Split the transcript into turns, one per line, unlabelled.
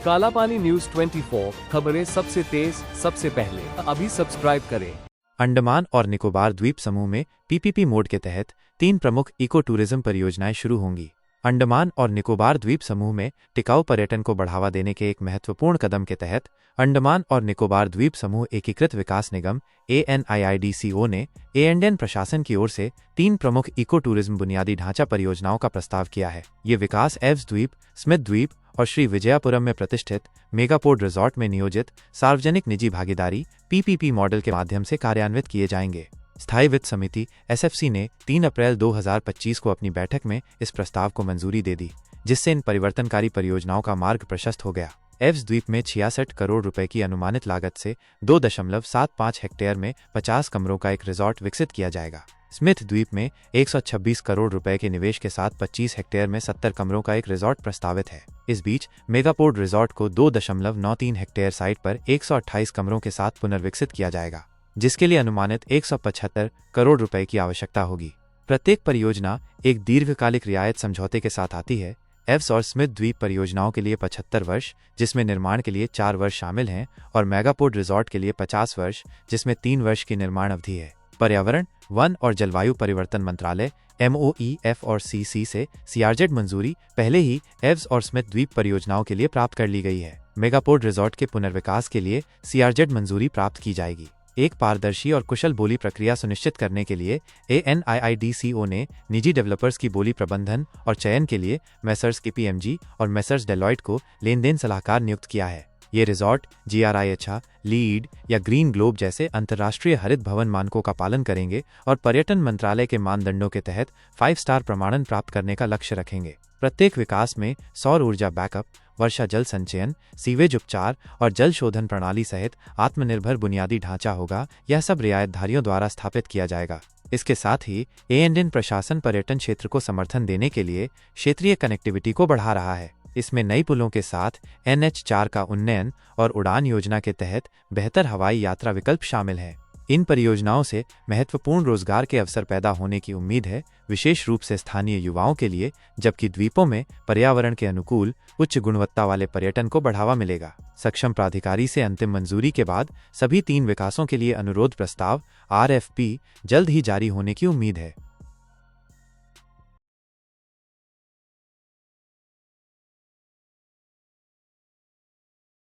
काला पानी न्यूज 24 खबरें सबसे तेज सबसे पहले अभी सब्सक्राइब करें।
अंडमान और निकोबार द्वीप समूह में पीपीपी मोड के तहत 3 प्रमुख इको टूरिज्म परियोजनाएं शुरू होंगी। अंडमान और निकोबार द्वीप समूह में टिकाऊ पर्यटन को बढ़ावा देने के एक महत्वपूर्ण कदम के तहत अंडमान और निकोबार द्वीप समूह एकीकृत विकास निगम ANIIDCO ने ANDN प्रशासन की ओर से 3 प्रमुख इको टूरिज्म बुनियादी ढांचा परियोजनाओं का प्रस्ताव किया है। ये विकास एव्स द्वीप, स्मिथ द्वीप और श्री विजयापुरम में प्रतिष्ठित मेगापोर्ट रिजॉर्ट में नियोजित सार्वजनिक निजी भागीदारी PPP मॉडल के माध्यम से कार्यान्वित किए जाएंगे। स्थायी वित्त समिति SFC ने 3 अप्रैल 2025 को अपनी बैठक में इस प्रस्ताव को मंजूरी दे दी, जिससे इन परिवर्तनकारी परियोजनाओं का मार्ग प्रशस्त हो गया। एव्स द्वीप में 66 करोड़ रुपए की अनुमानित लागत से 2.75 हेक्टेयर में 50 कमरों का एक रिजॉर्ट विकसित किया जाएगा। स्मिथ द्वीप में 126 करोड़ रुपए के निवेश के साथ 25 हेक्टेयर में 70 कमरों का एक रिजॉर्ट प्रस्तावित है। इस बीच मेगापोर्ट रिजॉर्ट को 2.93 हेक्टेयर साइट पर 128 कमरों के साथ पुनर्विकसित किया जाएगा, जिसके लिए अनुमानित 175 करोड़ रुपए की आवश्यकता होगी। प्रत्येक परियोजना एक दीर्घकालिक रियायत समझौते के साथ आती है। एव्स और स्मिथ द्वीप परियोजनाओं के लिए 75 वर्ष, जिसमें निर्माण के लिए 4 वर्ष शामिल हैं, और मेगापोर्ट रिजॉर्ट के लिए 50 वर्ष, जिसमें 3 वर्ष की निर्माण अवधि है। पर्यावरण, वन और जलवायु परिवर्तन मंत्रालय MOEF और CC से CRZ मंजूरी पहले ही एव्स और स्मिथ द्वीप परियोजनाओं के लिए प्राप्त कर ली गई है। मेगापोर्ट रिजॉर्ट के पुनर्विकास के लिए CRZ मंजूरी प्राप्त की जाएगी। एक पारदर्शी और कुशल बोली प्रक्रिया सुनिश्चित करने के लिए ANIIDCO ने निजी डेवलपर्स की बोली प्रबंधन और चयन के लिए मेसर्स KPMG और मेसर्स डेलॉयट को लेनदेन सलाहकार नियुक्त किया है। ये रिजॉर्ट GRI, लीड या ग्रीन ग्लोब जैसे अंतर्राष्ट्रीय हरित भवन मानकों का पालन करेंगे और पर्यटन मंत्रालय के मानदंडों के तहत 5 स्टार प्रमाणन प्राप्त करने का लक्ष्य रखेंगे। प्रत्येक विकास में सौर ऊर्जा बैकअप, वर्षा जल संचयन, सीवेज उपचार और जल शोधन प्रणाली सहित आत्मनिर्भर बुनियादी ढांचा होगा। यह सब रियायतधारियों द्वारा स्थापित किया जाएगा। इसके साथ ही ANDN प्रशासन पर्यटन क्षेत्र को समर्थन देने के लिए क्षेत्रीय कनेक्टिविटी को बढ़ा रहा है। इसमें नई पुलों के साथ NH4 का उन्नयन और उड़ान योजना के तहत बेहतर हवाई यात्रा विकल्प शामिल हैं। इन परियोजनाओं से महत्वपूर्ण रोजगार के अवसर पैदा होने की उम्मीद है, विशेष रूप से स्थानीय युवाओं के लिए, जबकि द्वीपों में पर्यावरण के अनुकूल उच्च गुणवत्ता वाले पर्यटन को बढ़ावा मिलेगा। सक्षम प्राधिकारी से अंतिम मंजूरी के बाद सभी 3 विकासों के लिए अनुरोध प्रस्ताव RFP जल्द ही जारी होने की उम्मीद है।